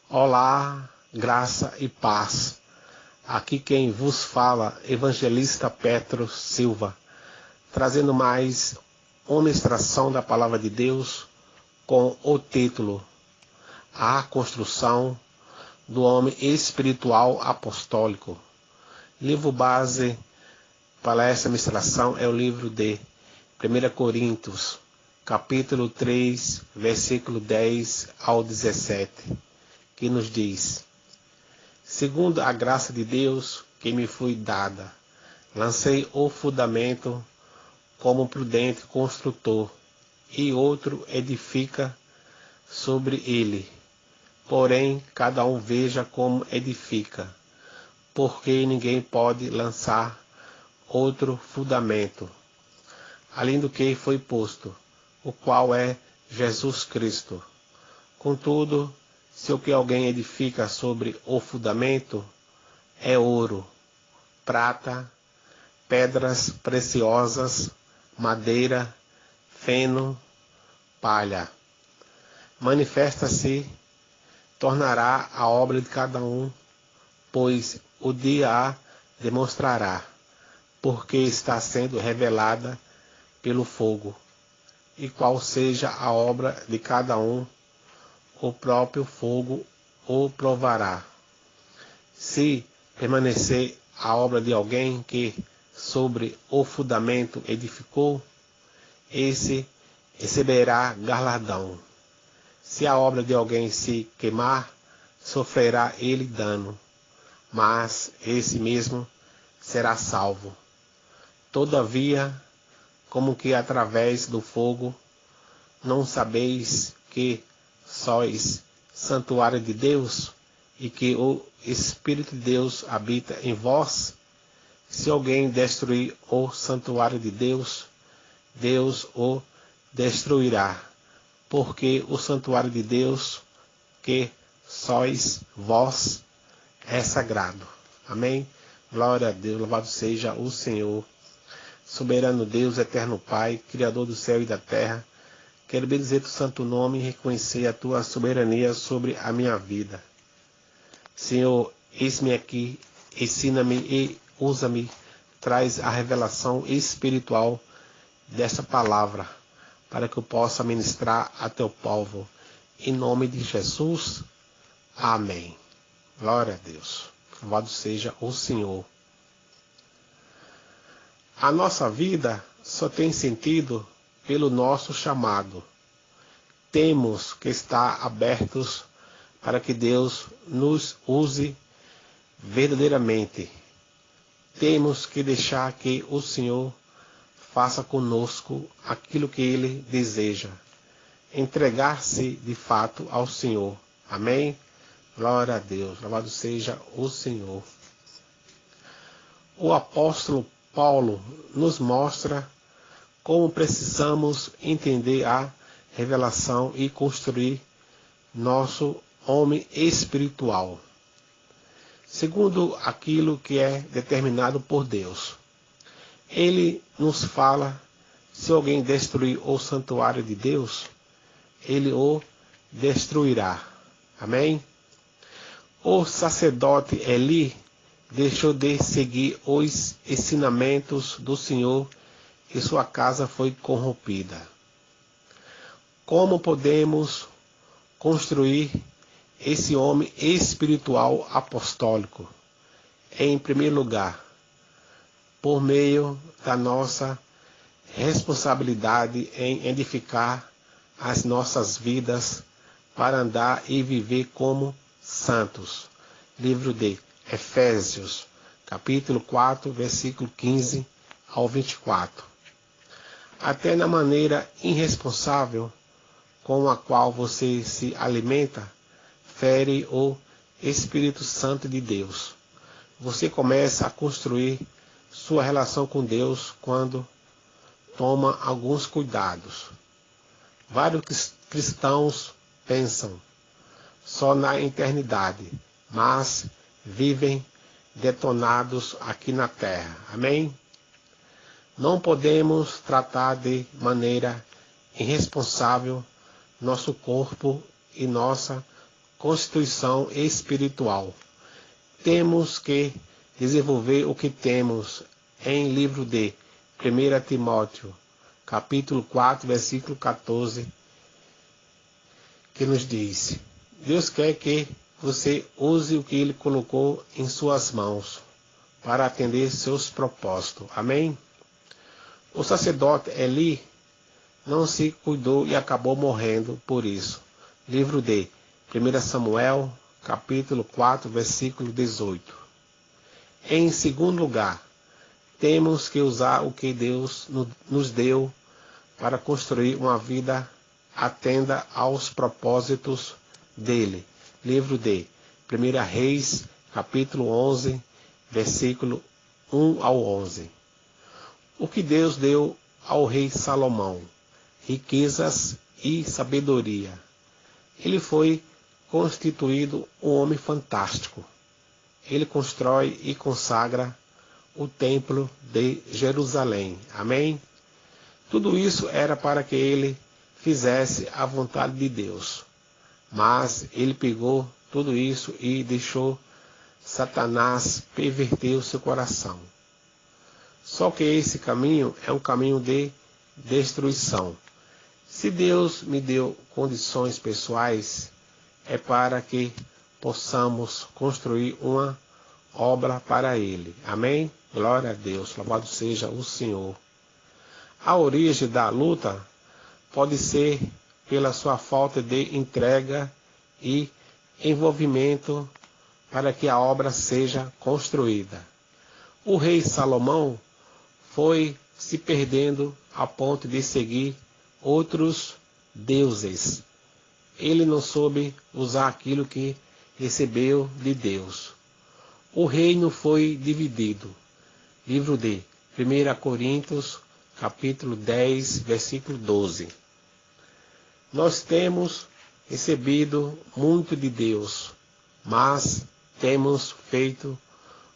Olá, graça e paz. Aqui quem vos fala, Evangelista Petro Silva, trazendo mais uma ministração da Palavra de Deus com o título A Construção do Homem Espiritual Apostólico. Livro base para essa ministração é o livro de 1 Coríntios, capítulo 3, versículo 10 ao 17. Que nos diz: segundo a graça de Deus que me foi dada, lancei o fundamento como prudente construtor, e outro edifica sobre ele. Porém, cada um veja como edifica, porque ninguém pode lançar outro fundamento, além do que foi posto, o qual é Jesus Cristo. Contudo, se o que alguém edifica sobre o fundamento é ouro, prata, pedras preciosas, madeira, feno, palha, manifesta-se, tornará a obra de cada um, pois o dia a demonstrará, porque está sendo revelada pelo fogo, e qual seja a obra de cada um, o próprio fogo o provará. Se permanecer a obra de alguém que sobre o fundamento edificou, esse receberá galardão. Se a obra de alguém se queimar, sofrerá ele dano, mas esse mesmo será salvo. Todavia, como que através do fogo, não sabeis que sois santuário de Deus e que o Espírito de Deus habita em vós? Se alguém destruir o santuário de Deus, Deus o destruirá, porque o santuário de Deus, que sois vós, é sagrado. Amém? Glória a Deus, louvado seja o Senhor. Soberano Deus, eterno Pai, Criador do céu e da terra, quero bendizer o santo nome e reconhecer a tua soberania sobre a minha vida. Senhor, eis-me aqui, ensina-me e usa-me, traz a revelação espiritual dessa palavra, para que eu possa ministrar a teu povo. Em nome de Jesus, amém. Glória a Deus. Louvado seja o Senhor. A nossa vida só tem sentido pelo nosso chamado. Temos que estar abertos para que Deus nos use verdadeiramente. Temos que deixar que o Senhor faça conosco aquilo que Ele deseja. Entregar-se de fato ao Senhor. Amém? Glória a Deus. Louvado seja o Senhor. O apóstolo Paulo nos mostra como precisamos entender a revelação e construir nosso homem espiritual, segundo aquilo que é determinado por Deus. Ele nos fala: se alguém destruir o santuário de Deus, ele o destruirá. Amém? O sacerdote Eli deixou de seguir os ensinamentos do Senhor e sua casa foi corrompida. Como podemos construir esse homem espiritual apostólico? Em primeiro lugar, por meio da nossa responsabilidade em edificar as nossas vidas para andar e viver como santos. Livro de Efésios, capítulo 4, versículo 15 ao 24. Até na maneira irresponsável com a qual você se alimenta, fere o Espírito Santo de Deus. Você começa a construir sua relação com Deus quando toma alguns cuidados. Vários cristãos pensam só na eternidade, mas vivem detonados aqui na terra. Amém? Não podemos tratar de maneira irresponsável nosso corpo e nossa constituição espiritual. Temos que desenvolver o que temos em livro de 1 Timóteo, capítulo 4, versículo 14, que nos diz: Deus quer que você use o que Ele colocou em suas mãos para atender seus propósitos. Amém? O sacerdote Eli não se cuidou e acabou morrendo por isso. Livro de 1 Samuel, capítulo 4, versículo 18. Em segundo lugar, temos que usar o que Deus nos deu para construir uma vida atenda aos propósitos dele. Livro de 1 Reis, capítulo 11, versículo 1 ao 11. O que Deus deu ao rei Salomão: riquezas e sabedoria. Ele foi constituído um homem fantástico. Ele constrói e consagra o templo de Jerusalém. Amém? Tudo isso era para que ele fizesse a vontade de Deus. Mas ele pegou tudo isso e deixou Satanás perverter o seu coração. Só que esse caminho é um caminho de destruição. Se Deus me deu condições pessoais, é para que possamos construir uma obra para Ele. Amém? Glória a Deus, louvado seja o Senhor. A origem da luta pode ser pela sua falta de entrega e envolvimento para que a obra seja construída. O rei Salomão foi se perdendo a ponto de seguir outros deuses. Ele não soube usar aquilo que recebeu de Deus. O reino foi dividido. Livro de 1 Coríntios, capítulo 10, versículo 12. Nós temos recebido muito de Deus, mas temos feito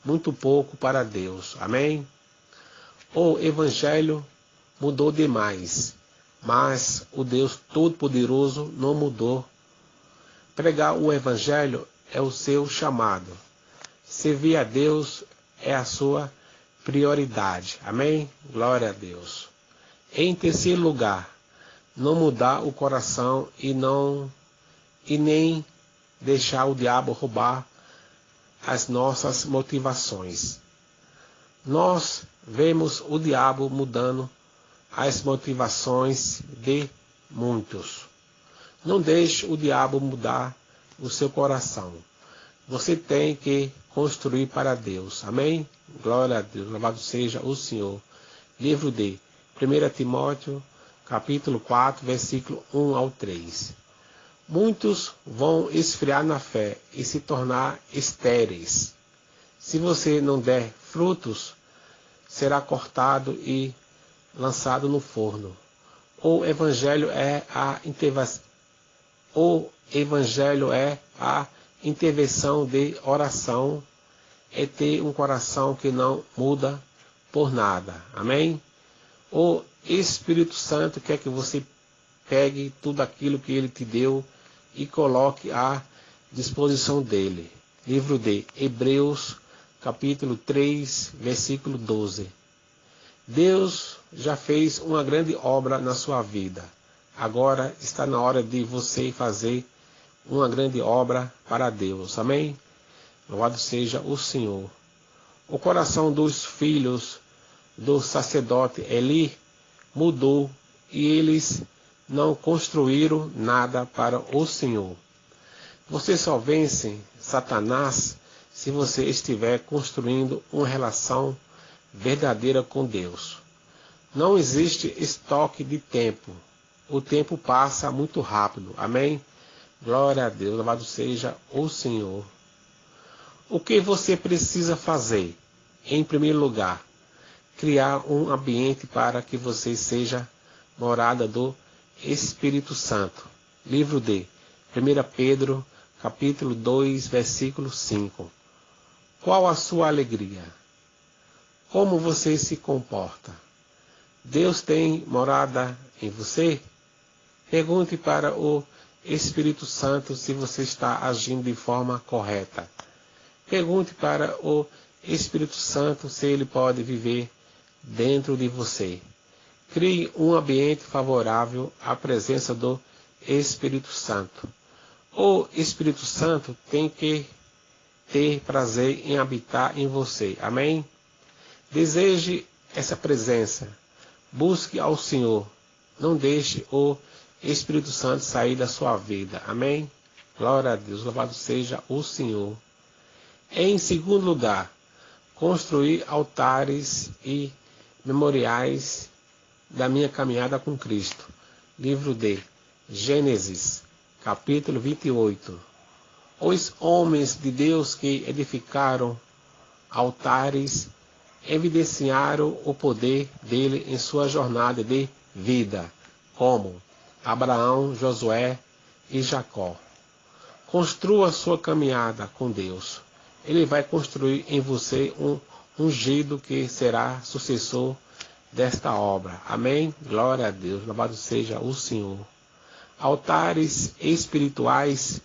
muito pouco para Deus. Amém? O Evangelho mudou demais, mas o Deus Todo-Poderoso não mudou. Pregar o Evangelho é o seu chamado. Servir a Deus é a sua prioridade. Amém? Glória a Deus. Em terceiro lugar, não mudar o coração e nem deixar o diabo roubar as nossas motivações. Nós vemos o diabo mudando as motivações de muitos. Não deixe o diabo mudar o seu coração. Você tem que construir para Deus. Amém? Glória a Deus. Louvado seja o Senhor. Livro de 1 Timóteo, capítulo 4, versículo 1 ao 3. Muitos vão esfriar na fé e se tornar estéreis. Se você não der frutos, será cortado e lançado no forno. O Evangelho é a intervenção de oração, é ter um coração que não muda por nada. Amém? O Espírito Santo quer que você pegue tudo aquilo que Ele te deu e coloque à disposição dele. Livro de Hebreus, capítulo 3, versículo 12. Deus já fez uma grande obra na sua vida. Agora está na hora de você fazer uma grande obra para Deus. Amém? Louvado seja o Senhor. O coração dos filhos do sacerdote Eli mudou e eles não construíram nada para o Senhor. Você só vence Satanás se você estiver construindo uma relação verdadeira com Deus. Não existe estoque de tempo. O tempo passa muito rápido. Amém? Glória a Deus. Louvado seja o Senhor. O que você precisa fazer? Em primeiro lugar, criar um ambiente para que você seja morada do Espírito Santo. Livro de 1 Pedro, capítulo 2, versículo 5. Qual a sua alegria? Como você se comporta? Deus tem morada em você? Pergunte para o Espírito Santo se você está agindo de forma correta. Pergunte para o Espírito Santo se ele pode viver dentro de você. Crie um ambiente favorável à presença do Espírito Santo. O Espírito Santo tem que ter prazer em habitar em você. Amém? Deseje essa presença. Busque ao Senhor. Não deixe o Espírito Santo sair da sua vida. Amém? Glória a Deus. Louvado seja o Senhor. Em segundo lugar, construir altares e memoriais da minha caminhada com Cristo. Livro de Gênesis, capítulo 28. Os homens de Deus que edificaram altares evidenciaram o poder dele em sua jornada de vida, como Abraão, Josué e Jacó. Construa sua caminhada com Deus. Ele vai construir em você um ungido que será sucessor desta obra. Amém? Glória a Deus. Louvado seja o Senhor. Altares espirituais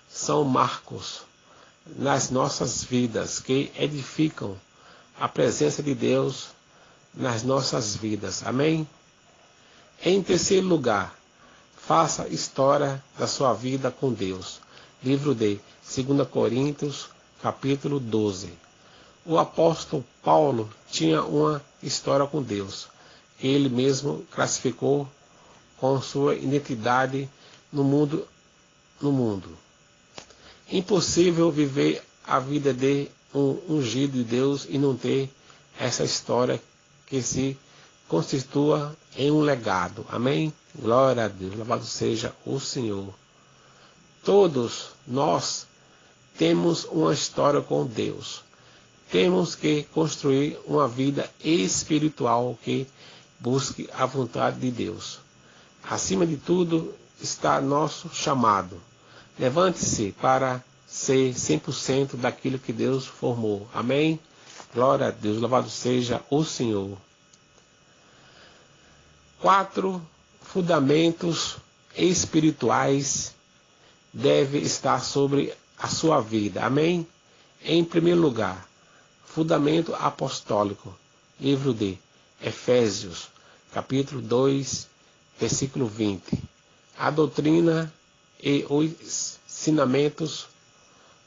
são marcos nas nossas vidas que edificam a presença de Deus nas nossas vidas. Amém? Em terceiro lugar, faça história da sua vida com Deus. Livro de 2 Coríntios, capítulo 12. O apóstolo Paulo tinha uma história com Deus, que ele mesmo classificou com sua identidade no mundo. Impossível viver a vida de um ungido de Deus e não ter essa história que se constitua em um legado. Amém? Glória a Deus. Louvado seja o Senhor. Todos nós temos uma história com Deus. Temos que construir uma vida espiritual que busque a vontade de Deus. Acima de tudo está nosso chamado. Levante-se para ser 100% daquilo que Deus formou. Amém? Glória a Deus. Louvado seja o Senhor. 4 fundamentos espirituais devem estar sobre a sua vida. Amém? Em primeiro lugar, fundamento apostólico. Livro de Efésios, capítulo 2, versículo 20. A doutrina e os ensinamentos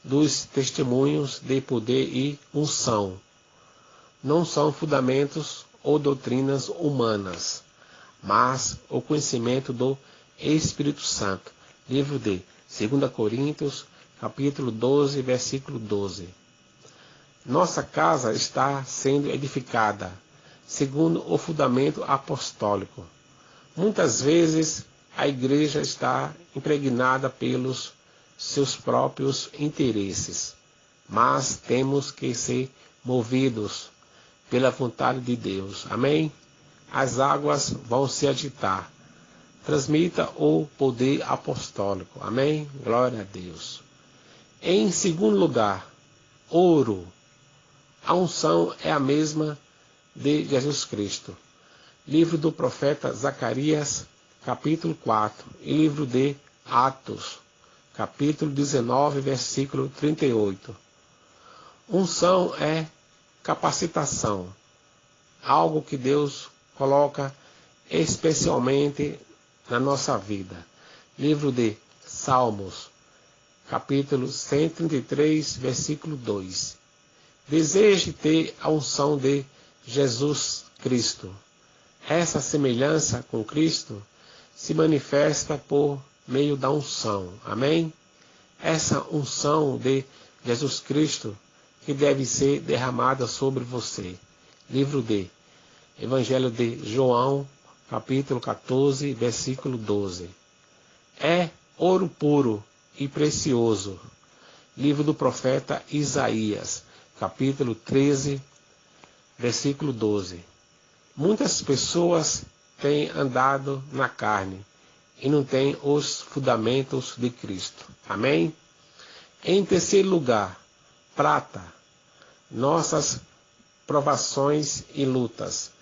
dos testemunhos de poder e unção não são fundamentos ou doutrinas humanas, mas o conhecimento do Espírito Santo. Livro de 2 Coríntios, capítulo 12, versículo 12. Nossa casa está sendo edificada segundo o fundamento apostólico. Muitas vezes a igreja está impregnada pelos seus próprios interesses, mas temos que ser movidos pela vontade de Deus. Amém? As águas vão se agitar. Transmita o poder apostólico. Amém? Glória a Deus. Em segundo lugar, ouro. A unção é a mesma de Jesus Cristo. Livro do profeta Zacarias, capítulo 4. E livro de Atos, capítulo 19, versículo 38. Unção é capacitação. Algo que Deus coloca especialmente na nossa vida. Livro de Salmos, capítulo 133, versículo 2. Deseje ter a unção de Jesus Cristo. Essa semelhança com Cristo se manifesta por meio da unção. Amém? Essa unção de Jesus Cristo que deve ser derramada sobre você. Livro de Evangelho de João, capítulo 14, versículo 12. É ouro puro e precioso. Livro do profeta Isaías, capítulo 13, versículo 12. Muitas pessoas têm andado na carne e não têm os fundamentos de Cristo. Amém? Em terceiro lugar, prata. Nossas provações e lutas.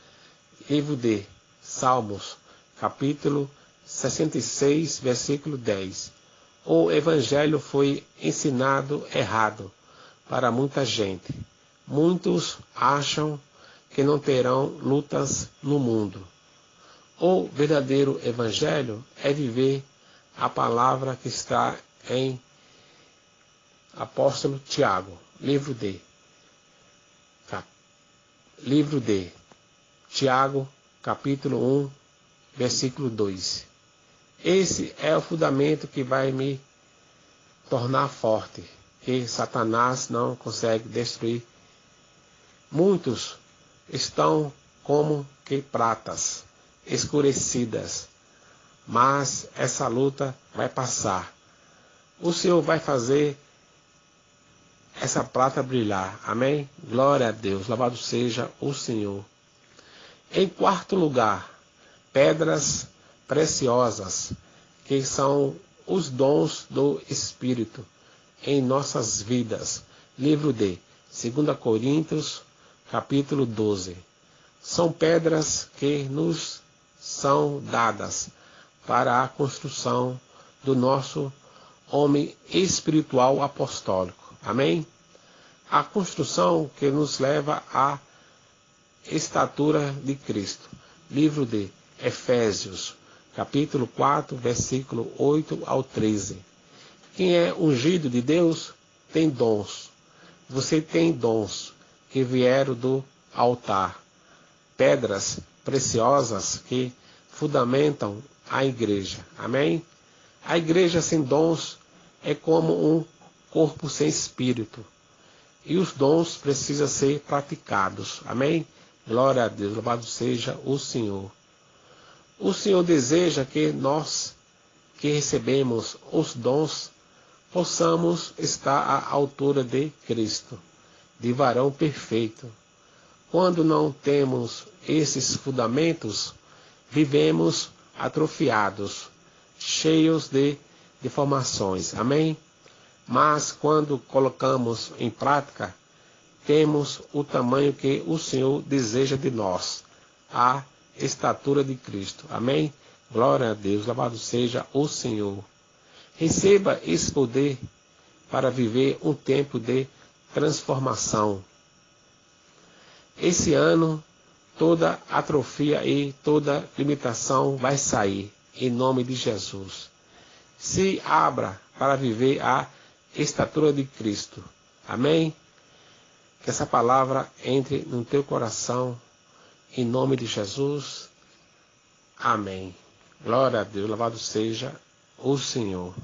Livro de Salmos, capítulo 66, versículo 10. O evangelho foi ensinado errado para muita gente. Muitos acham que não terão lutas no mundo. O verdadeiro evangelho é viver a palavra que está em Apóstolo Tiago, livro de Tiago, capítulo 1, versículo 2. Esse é o fundamento que vai me tornar forte, que Satanás não consegue destruir. Muitos estão como que pratas escurecidas, mas essa luta vai passar. O Senhor vai fazer essa prata brilhar. Amém? Glória a Deus. Louvado seja o Senhor. Em quarto lugar, pedras preciosas, que são os dons do Espírito em nossas vidas. Livro de 2 Coríntios, capítulo 12. São pedras que nos são dadas para a construção do nosso homem espiritual apostólico. Amém? A construção que nos leva à estatura de Cristo. Livro de Efésios, capítulo 4, versículo 8 ao 13. Quem é ungido de Deus tem dons. Você tem dons que vieram do altar. Pedras preciosas que fundamentam a igreja. Amém? A igreja sem dons é como um corpo sem espírito. E os dons precisam ser praticados. Amém? Glória a Deus. Louvado seja o Senhor. O Senhor deseja que nós, que recebemos os dons, possamos estar à altura de Cristo, de varão perfeito. Quando não temos esses fundamentos, vivemos atrofiados, cheios de deformações. Amém? Mas quando colocamos em prática, temos o tamanho que o Senhor deseja de nós, a estatura de Cristo. Amém? Glória a Deus, louvado seja o Senhor. Receba esse poder para viver um tempo de transformação. Esse ano, toda atrofia e toda limitação vai sair, em nome de Jesus. Se abra para viver a estatura de Cristo. Amém? Que essa palavra entre no teu coração, em nome de Jesus. Amém. Glória a Deus, louvado seja o Senhor.